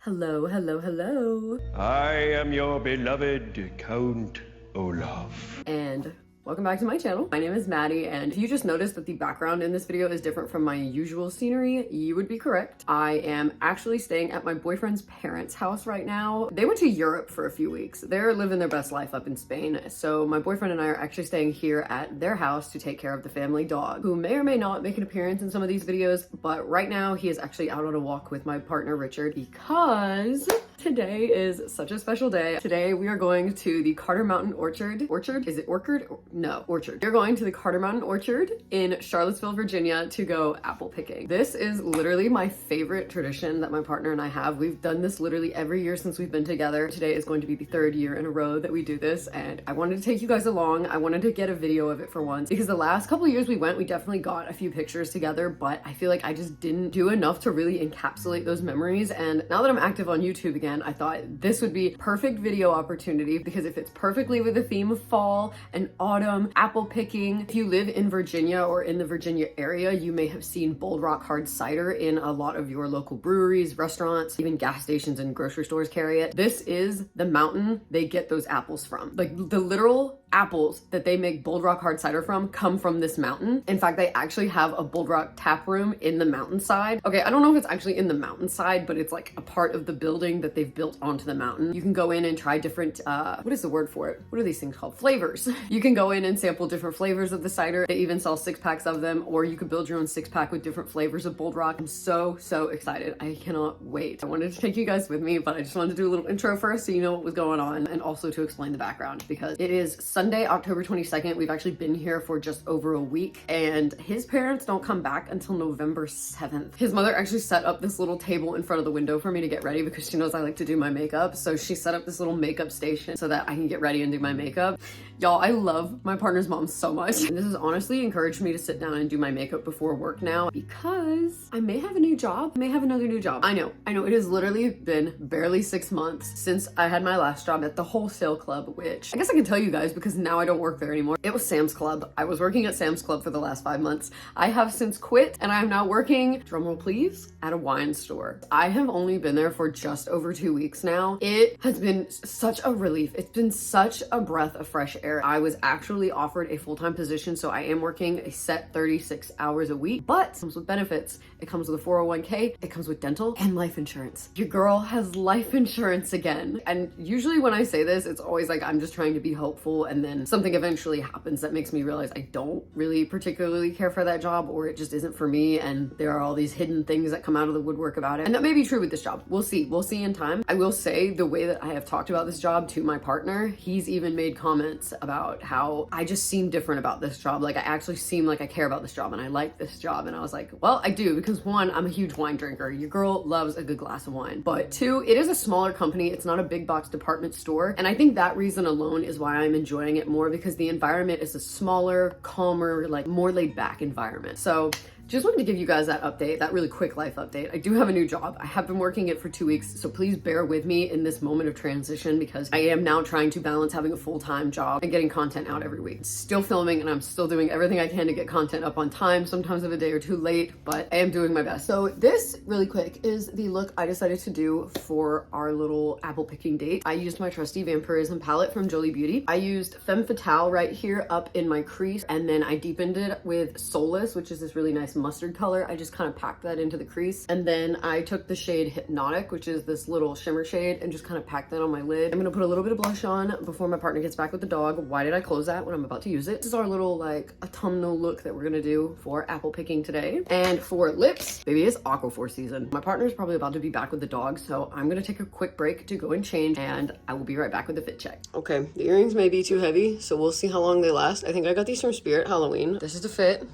Hello, hello, hello. I am your beloved Count Olaf. And welcome back to my channel. My name is Maddie, and if you just noticed that the background in this video is different from my usual scenery, you would be correct. I am actually staying at my boyfriend's parents' house right now. They went to Europe for a few weeks. They're living their best life up in Spain. So my boyfriend and I are actually staying here at their house to take care of the family dog, who may or may not make an appearance in some of these videos, but right now he is actually out on a walk with my partner Richard because today is such a special day. Today we are going to the Carter Mountain Orchard. Orchard? Is it orchard? No, orchard. We're going to the Carter Mountain Orchard in Charlottesville, Virginia to go apple picking. This is literally my favorite tradition that my partner and I have. We've done this literally every year since we've been together. Today is going to be the third year in a row that we do this, and I wanted to take you guys along. I wanted to get a video of it for once because the last couple years we definitely got a few pictures together, but I feel like I just didn't do enough to really encapsulate those memories. And now that I'm active on YouTube again, I thought this would be perfect video opportunity because it fits perfectly with the theme of fall and autumn, apple picking. If you live in Virginia or in the Virginia area, you may have seen Bold Rock hard cider in a lot of your local breweries, restaurants, even gas stations and grocery stores carry it. This is the mountain they get those apples from. Like the literal apples that they make Bold Rock hard cider from come from this mountain. In fact, they actually have a Bold Rock tap room in the mountainside. Okay, I don't know if it's actually in the mountainside, but it's like a part of the building that they've built onto the mountain. You can go in and try different, what is the word for it? What are these things called? Flavors. You can go in and sample different flavors of the cider. They even sell 6-packs of them, or you could build your own 6-pack with different flavors of Bold Rock. I'm so excited. I cannot wait. I wanted to take you guys with me, but I just wanted to do a little intro first so you know what was going on, and also to explain the background because it is Sunday, October 22nd. We've actually been here for just over a week, and his parents don't come back until November 7th. His mother actually set up this little table in front of the window for me to get ready because she knows I like to do my makeup. So she set up this little makeup station so that I can get ready and do my makeup. Y'all, I love my partner's mom so much. And this has honestly encouraged me to sit down and do my makeup before work now because I may have a new job. I may have another new job. I know. It has literally been barely 6 months since I had my last job at the wholesale club, which I guess I can tell you guys because now I don't work there anymore. It was Sam's Club. I was working at Sam's Club for the last 5 months. I have since quit and I am now working, drumroll please, at a wine store. I have only been there for just over 2 weeks now. It has been such a relief. It's been such a breath of fresh air. I was actually offered a full-time position, so I am working a set 36 hours a week, but it comes with benefits. It comes with a 401k, it comes with dental and life insurance. Your girl has life insurance again. And usually when I say this, it's always like I'm just trying to be hopeful, and then something eventually happens that makes me realize I don't really particularly care for that job, or it just isn't for me, and there are all these hidden things that come out of the woodwork about it. And that may be true with this job. We'll see in time. I will say the way that I have talked about this job to my partner, he's even made comments about how I just seem different about this job. Like I actually seem like I care about this job and I like this job. And I was like, well, I do, because one, I'm a huge wine drinker. Your girl loves a good glass of wine. But two, it is a smaller company. It's not a big box department store. And I think that reason alone is why I'm enjoying it more, because the environment is a smaller, calmer, like more laid back environment. So just wanted to give you guys that update, that really quick life update. I do have a new job. I have been working it for 2 weeks, so please bear with me in this moment of transition because I am now trying to balance having a full-time job and getting content out every week. Still filming, and I'm still doing everything I can to get content up on time, sometimes of a day or two late, but I am doing my best. So this, really quick, is the look I decided to do for our little apple picking date. I used my trusty vampirism palette from Jolie Beauty. I used Femme Fatale right here up in my crease, and then I deepened it with Soulless, which is this really nice mustard color. I just kind of packed that into the crease, and then I took the shade Hypnotic, which is this little shimmer shade, and just kind of packed that on my lid. I'm gonna put a little bit of blush on before my partner gets back with the dog. Why did I close that when I'm about to use it? This is our little like autumnal look that we're gonna do for apple picking today. And for lips, baby, it's Aquaphor season. My partner's probably about to be back with the dog, so I'm gonna take a quick break to go and change, and I will be right back with the fit check. Okay, the earrings may be too heavy, so we'll see how long they last. I think I got these from Spirit Halloween. This is the fit.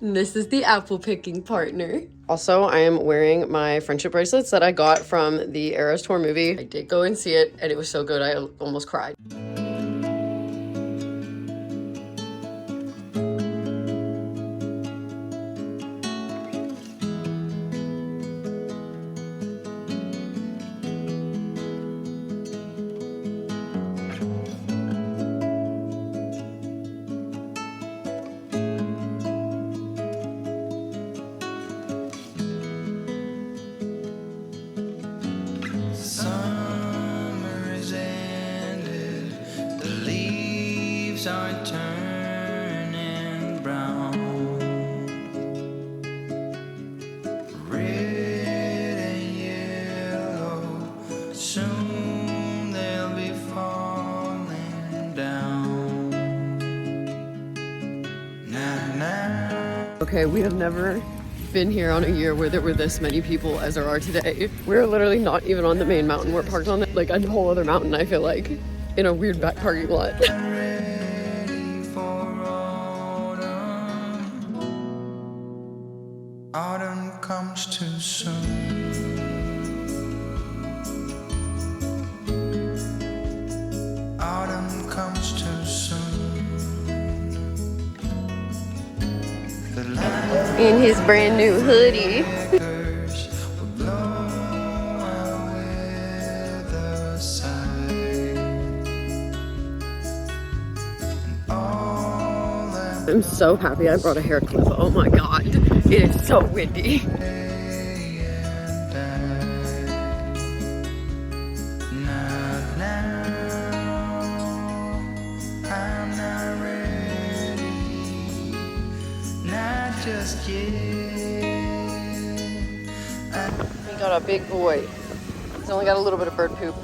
This is the apple picking partner. Also, I am wearing my friendship bracelets that I got from the Eras Tour movie. I did go and see it, and it was so good I almost cried. leaves are turning brown. Red and yellow, soon they'll be falling down. Now. Okay, we have never been here on a year where there were this many people as there are today. We're literally not even on the main mountain. We're parked on like a whole other mountain, I feel like, in a weird back parking lot. Ready for autumn. Autumn comes too soon. Autumn comes too soon. The light In his brand new hoodie. will blow away the side. All that I'm so happy I brought a hair clip. Oh my god. It is so windy. day and night. Not now. I'm not ready. Not just yet. We got a big boy. He's only got a little bit of bird poop.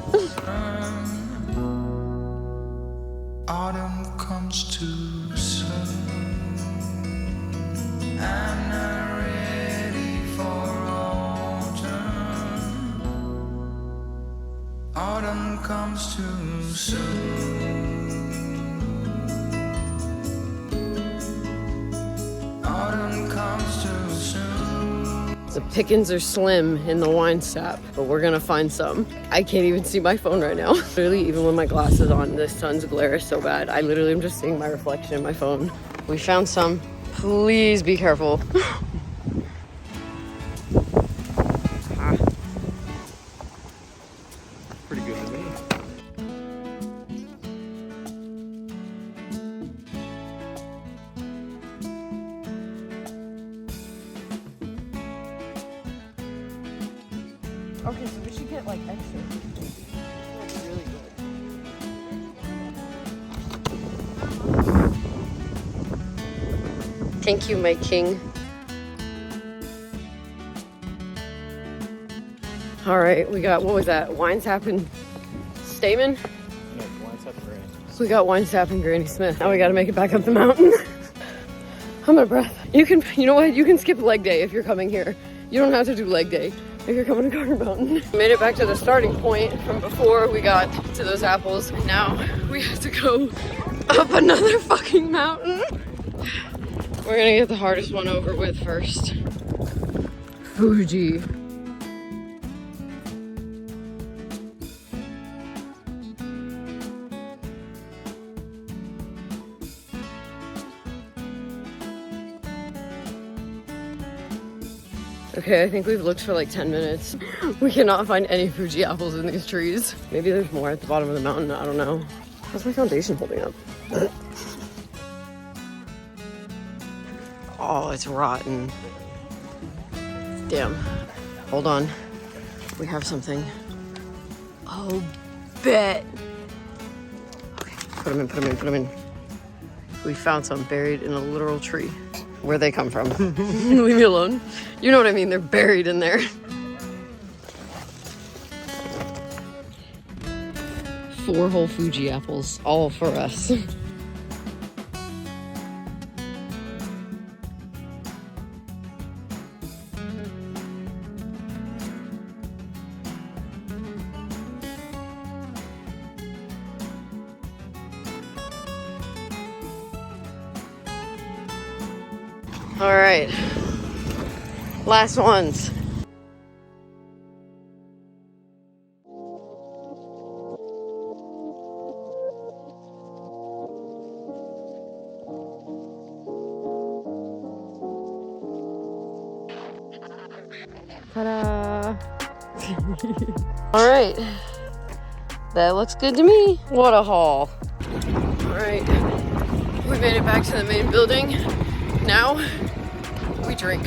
Autumn comes too soon. I'm not ready for autumn. Autumn comes too soon. Autumn comes too soon. The pickings are slim in the wine sap, but we're gonna find some. I can't even see my phone right now. Literally, even with my glasses on, the sun's glare is so bad. I literally am just seeing my reflection in my phone. We found some. Please be careful. Pretty good to me. Okay, so we should get like extra. That's really good. Thank you, my king. All right, we got, what was that? Wine sap and stamen? No, wine up granny. We got wine sap and Granny Smith. Now we gotta make it back up the mountain. I'm out of breath. You know what? You can skip leg day if you're coming here. You don't have to do leg day if you're coming to Carter Mountain. Made it back to the starting point from before we got to those apples. Now we have to go up another fucking mountain. We're gonna get the hardest one over with first. Fuji. Okay, I think we've looked for like 10 minutes. We cannot find any Fuji apples in these trees. Maybe there's more at the bottom of the mountain, I don't know. How's my foundation holding up? Oh, it's rotten. Damn. Hold on. We have something. Oh, bet. Okay, put them in, put them in, put them in. We found some buried in a literal tree. Where'd they come from? Leave me alone. You know what I mean, they're buried in there. 4 whole Fuji apples, all for us. All right, last ones. Ta-da! All right, that looks good to me. What a haul. All right, we made it back to the main building. Now we drink.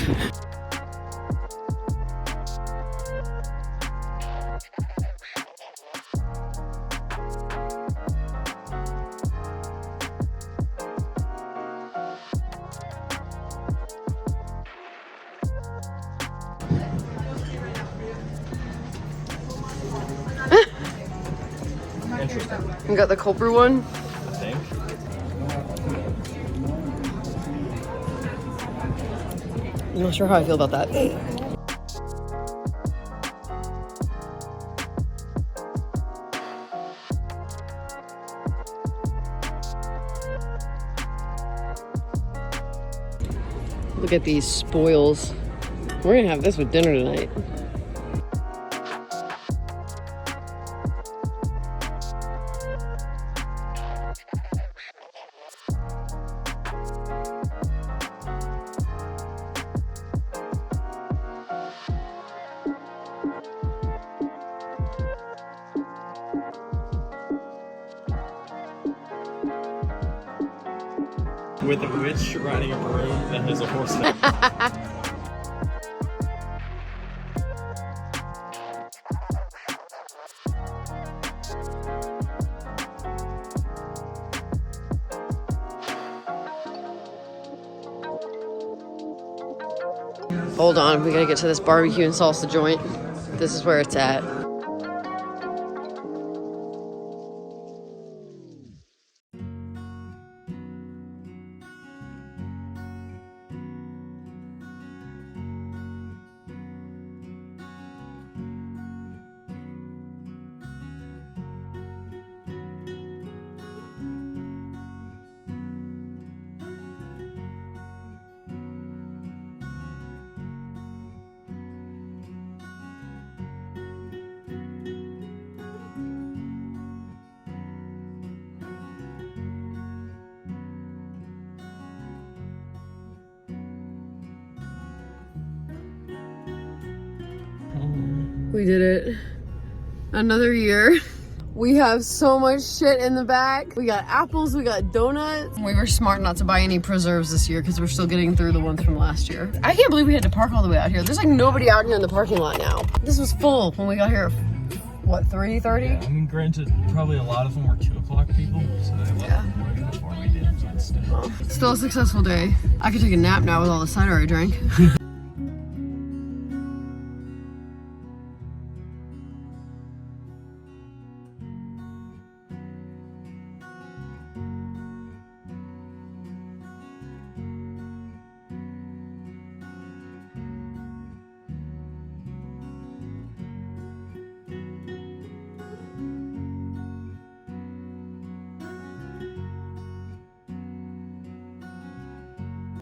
Interesting. You got the cold brew one? I think. I'm not sure how I feel about that. Look at these spoils. We're gonna have this with dinner tonight. With a witch riding a broom that has a horse head. Hold on, we gotta get to this barbecue and salsa joint. This is where it's at. We did it. Another year. We have so much shit in the back. We got apples, we got donuts. We were smart not to buy any preserves this year because we're still getting through the ones from last year. I can't believe we had to park all the way out here. There's like nobody out here in the parking lot now. This was full when we got here at, what, 3:30? Yeah, I mean, granted, probably a lot of them were 2 o'clock people, so they left before we did, but still. Well, still a successful day. I could take a nap now with all the cider I drank.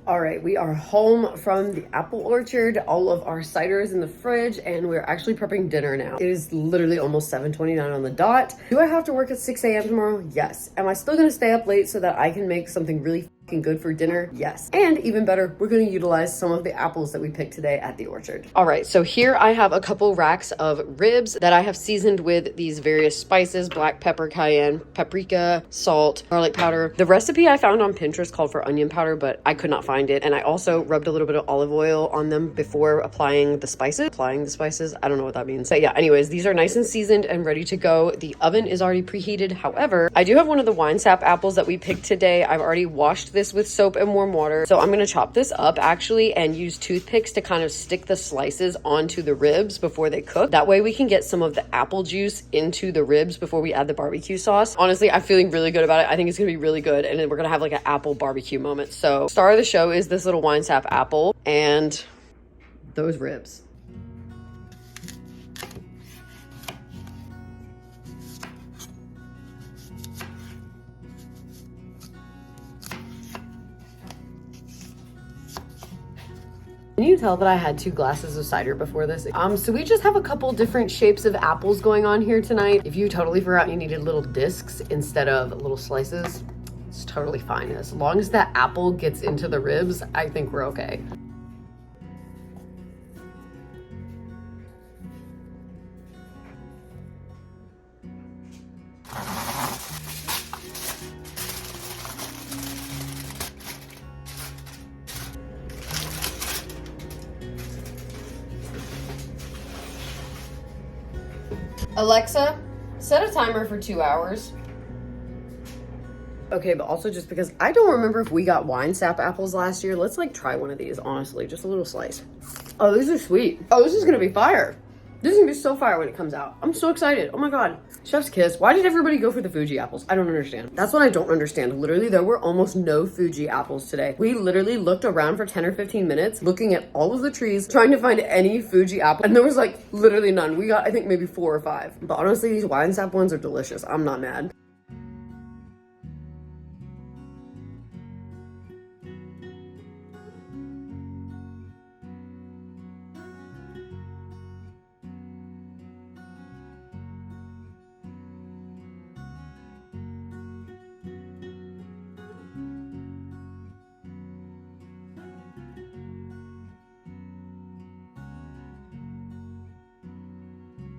All right, we are home from the apple orchard. All of our cider is in the fridge and we're actually prepping dinner now. It is literally almost 7:29 on the dot. Do I have to work at 6 a.m. tomorrow? Yes. Am I still gonna stay up late so that I can make something really good for dinner? Yes. And even better, we're gonna utilize some of the apples that we picked today at the orchard. All right, so here I have a couple racks of ribs that I have seasoned with these various spices: black pepper, cayenne, paprika, salt, garlic powder. The recipe I found on Pinterest called for onion powder, but I could not find it. And I also rubbed a little bit of olive oil on them before applying the spices. I don't know what that means. But yeah, anyways, these are nice and seasoned and ready to go. The oven is already preheated. However, I do have one of the wine sap apples that we picked today. I've already washed this with soap and warm water. So I'm gonna chop this up actually and use toothpicks to kind of stick the slices onto the ribs before they cook. That way we can get some of the apple juice into the ribs before we add the barbecue sauce. Honestly, I'm feeling really good about it. I think it's gonna be really good, and then we're gonna have like an apple barbecue moment. So star of the show is this little wine sap apple and those ribs. Can you tell that I had 2 glasses of cider before this? So we just have a couple different shapes of apples going on here tonight. If you totally forgot you needed little discs instead of little slices, it's totally fine. As long as that apple gets into the ribs, I think we're okay. Alexa, set a timer for 2 hours. Okay, but also just because I don't remember if we got wine sap apples last year, let's like try one of these, honestly, just a little slice. Oh, these are sweet. Oh, this is gonna be fire. This is gonna be so fire when it comes out. I'm so excited. Oh my god. Chef's kiss. Why did everybody go for the Fuji apples? I don't understand. That's what I don't understand. Literally, there were almost no Fuji apples today. We literally looked around for 10 or 15 minutes, looking at all of the trees, trying to find any Fuji apple, and there was like literally none. We got, I think, maybe 4 or 5. But honestly, these wine sap ones are delicious. I'm not mad.